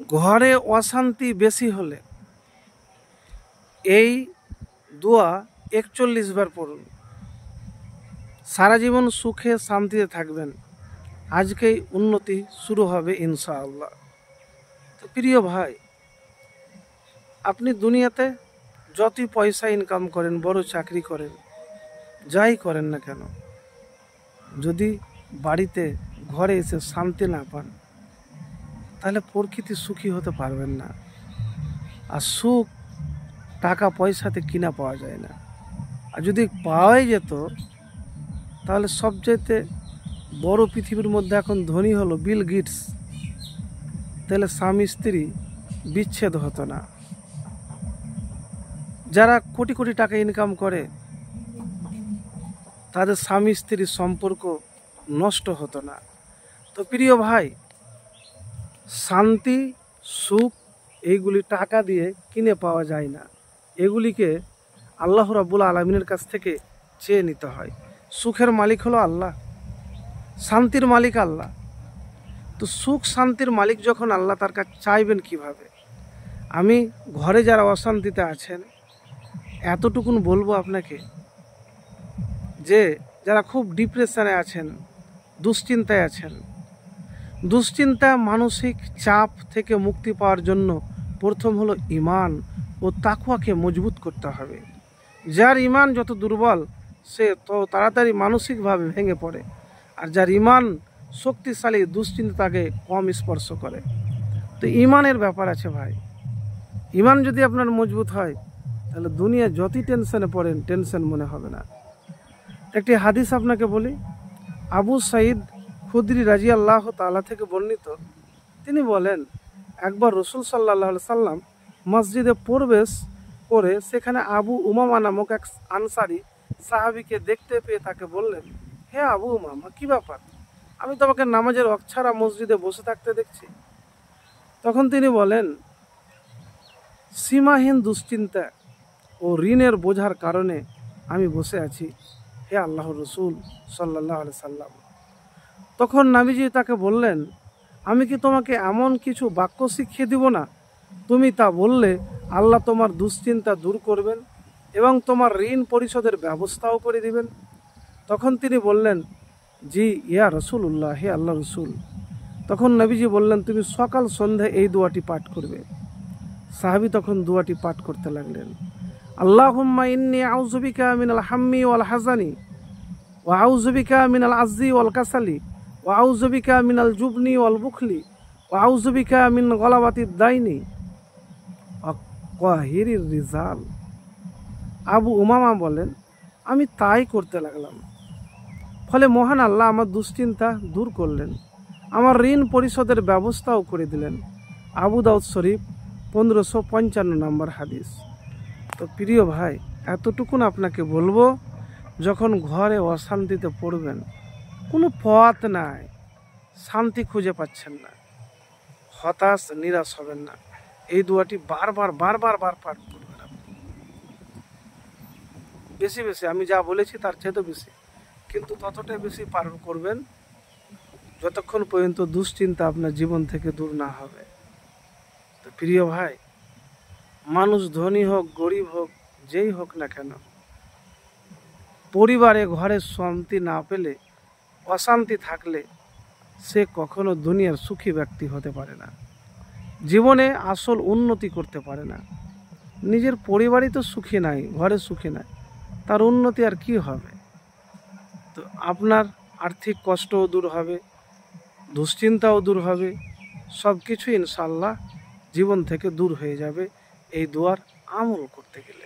ঘরে অশান্তি বেশি হলে এই দোয়া ৪১ বার পড়ুন। সারা জীবন সুখে শান্তিতে থাকবেন। আজকেই উন্নতি শুরু হবে ইনশাআল্লাহ। তো প্রিয় ভাই, আপনি দুনিয়াতে যতই পয়সা ইনকাম করেন, বড় চাকরি করেন, যাই করেন না কেন, যদি বাড়িতে ঘরে এসে শান্তি না পান, তাহলে প্রকৃতি সুখী হতে পারবেন না। আর সুখ টাকা পয়সাতে কিনা পাওয়া যায় না। আর যদি পাওয়াই যেত, তাহলে সবচেয়ে বড় পৃথিবীর মধ্যে এখন ধনী হলো বিল গেটস। তাহলে স্বামী স্ত্রী বিচ্ছেদ হতো না। যারা কোটি কোটি টাকা ইনকাম করে, তাদের স্বামী স্ত্রীর সম্পর্ক নষ্ট হতো না। তো প্রিয় ভাই, শান্তি সুখ এইগুলি টাকা দিয়ে কিনে পাওয়া যায় না। এগুলিকে আল্লাহ রাব্বুল আলামিনের কাছ থেকে চেয়ে নিতে হয়। সুখের মালিক হলো আল্লাহ, শান্তির মালিক আল্লাহ। তো সুখ শান্তির মালিক যখন আল্লাহ, তার কাছে চাইবেন কিভাবে? আমি ঘরে যারা অশান্তিতে আছেন, এতটুকুন বলবো আপনাকে যে যারা খুব ডিপ্রেশনে আছেন, দুশ্চিন্তায় আছেন, দুশ্চিন্তা মানসিক চাপ থেকে মুক্তি পাওয়ার জন্য প্রথম হলো ঈমান ও তাকওয়াকে মজবুত করতে হবে। যার ঈমান যত দুর্বল, সে তো তাড়াতাড়ি মানসিকভাবে ভেঙে পড়ে। আর যার ঈমান শক্তিশালী, দুশ্চিন্তা তাকে কম স্পর্শ করে। তো ঈমানের ব্যাপার আছে ভাই। ঈমান যদি আপনার মজবুত হয়, তাহলে দুনিয়া যতই টেনশনে পড়েন, টেনশন মনে হবে না। একটি হাদিস আপনাকে বলি। আবু সাঈদ খুদরি রাদিয়াল্লাহু তাআলা থেকে বর্ণিত, তিনি বলেন, একবার রাসূল সাল্লাল্লাহু আলাইহি সাল্লাম মসজিদে প্রবেশ করে সেখানে আবু উমামা নামক এক আনসারী সাহাবীকে দেখতে পেয়ে তাকে বললেন, হে আবু উমামা, কি ব্যাপার? আমি তোমাকে নামাজের ওয়াক্ত ছাড়া মসজিদে বসে থাকতে দেখছি। তখন তিনি বলেন, সীমাহীন দুশ্চিন্তা ও ঋণের বোঝার কারণে আমি বসে আছি, হে আল্লাহর রাসূল সাল্লাল্লাহু আলাইহি সাল্লাম। তখন নবীজি তাকে বললেন, আমি কি তোমাকে এমন কিছু বাক্য শিখিয়ে দিব না? তুমি তা বললে আল্লাহ তোমার দুশ্চিন্তা দূর করবেন এবং তোমার ঋণ পরিশোধের ব্যবস্থাও করে দিবেন। তখন তিনি বললেন, জি ইয়া রাসূলুল্লাহ, হে আল্লাহ রাসূল। তখন নবীজি বললেন, তুমি সকাল সন্ধ্যা এই দোয়াটি পাঠ করবে। সাহাবী তখন দোয়াটি পাঠ করতে লাগলেন, আল্লাহুম্মা ইন্নী আউযু বিকা মিনাল হাম্মি ওয়াল হাযানি ওয়া আউযু বিকা মিনাল আজজি ওয়াল কাসালি ওয়া আউযু বিকা মিনাল জুবনি ওয়াল বুখলি ওয়া আউযু বিকা মিন গলাবাতিদ দাইনি ওয়া কাহিরির রিজাল। আবু উমামা বলেন, আমি তাই করতে লাগলাম। ফলে মহান আল্লাহ আমার দুশ্চিন্তা দূর করলেন, আমার ঋণ পরিশোধের ব্যবস্থাও করে দিলেন। আবু দাউদ শরীফ 1555 নম্বর হাদিস। তো প্রিয় ভাই, এতটুকুন আপনাকে বলবো, যখন ঘরে অশান্তিতে পড়বেন, কোনো পথ নাই, শান্তি খুঁজে পাচ্ছেন না, হতাশ নিরাশ হবেন না। এই দোয়াটি বারবার পাঠ করবেন আপনি। বেশি বেশি, আমি যা বলেছি তার চেয়ে তো বেশি, কিন্তু ততটাই বেশি পাঠ করবেন যতক্ষণ পর্যন্ত দুশ্চিন্তা আপনার জীবন থেকে দূর না হবে। তো প্রিয় ভাই, মানুষ ধনী হোক গরিব হোক, যেই হোক না কেন, পরিবারে ঘরে শান্তি না পেলে, অশান্তি থাকলে, সে কখনো দুনিয়ার সুখী ব্যক্তি হতে পারে না, জীবনে আসল উন্নতি করতে পারে না। নিজের পরিবারই তো সুখী নাই, ঘরে সুখী নাই, তার উন্নতি আর কি হবে? তো আপনার আর্থিক কষ্টও দূর হবে, দুশ্চিন্তাও দূর হবে, সব কিছু ইনশাআল্লাহ জীবন থেকে দূর হয়ে যাবে এই দোয়ার আমল করতে গেলে।